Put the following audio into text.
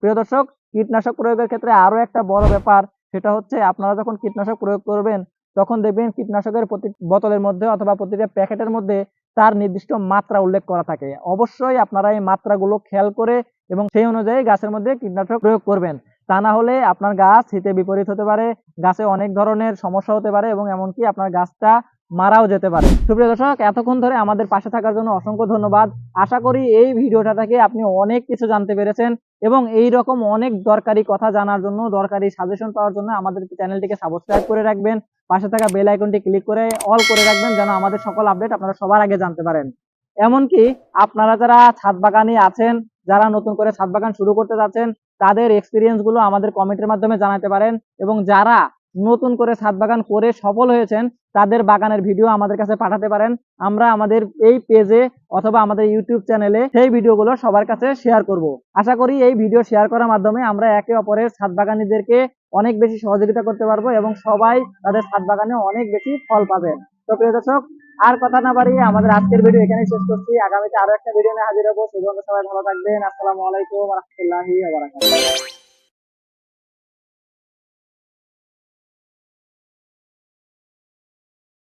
প্রিয় দর্শক, কীটনাশক প্রয়োগের ক্ষেত্রে আরো একটা বড় ব্যাপার, সেটা হচ্ছে আপনারা যখন কীটনাশক প্রয়োগ করবেন তখন দেখবেন কীটনাশকের প্রতি বোতলের মধ্যে অথবা প্রতিটা প্যাকেটের মধ্যে তার নির্দিষ্ট মাত্রা উল্লেখ করা থাকে। অবশ্যই আপনারা এই মাত্রাগুলো খেয়াল করে এবং সেই অনুযায়ী গাছের মধ্যে কীটনাশক প্রয়োগ করবেন। তা না হলে আপনার গাছ হিতে বিপরীত হতে পারে, গাছে অনেক ধরনের সমস্যা হতে পারে এবং এমনকি আপনার গাছটা মারাও যেতে পারে। সুপ্রিয় দর্শক, এতক্ষণ ধরে আমাদের পাশে থাকার জন্য অসংখ্য ধন্যবাদ। আশা করি এই ভিডিওটা থেকে আপনি অনেক কিছু জানতে পেরেছেন এবং এই রকম অনেক দরকারি কথা জানার জন্য, দরকারি সাজেশন পাওয়ার জন্য আমাদের চ্যানেলটিকে সাবস্ক্রাইব করে রাখবেন। পাশে থাকা বেল আইকনটি ক্লিক করে অল করে রাখবেন, যেন আমাদের সকল আপডেট আপনারা সবার আগে জানতে পারেন। এমনকি আপনারা যারা ছাদ বাগানি আছেন, যারা নতুন করে ছাদ বাগান শুরু করতে যাচ্ছেন, তাদের এক্সপিরিয়েন্স গুলো আমাদের কমেন্টের মাধ্যমে জানাতে পারেন এবং যারা নতুন করে ছাদ বাগান করে সফল হয়েছেন তাদের বাগানের ভিডিও আমাদের কাছে পাঠাতে পারেন। আমরা আমাদের এই পেজে অথবা আমাদের ইউটিউব চ্যানেলে সেই ভিডিওগুলো সবার কাছে শেয়ার করব। আশা করি এই ভিডিও শেয়ার করার মাধ্যমে আমরা একে অপরের ছাদ বাগানীদেরকে অনেক বেশি সহযোগিতা করতে পারবো এবং সবাই তাদের ছাদ বাগানে অনেক বেশি ফল পাবেন। তো প্রিয় দর্শক, আর কথা না বাড়িয়ে আমাদের আজকের ভিডিও এখানেই শেষ করছি। আগামীতে আরো একটা ভিডিও নিয়ে হাজির হবো। সেই পর্যন্ত সবাই ভালো থাকবেন। আসসালামু আলাইকুম ওয়া রাহমাতুল্লাহি ওয়া বারাকাতুহু।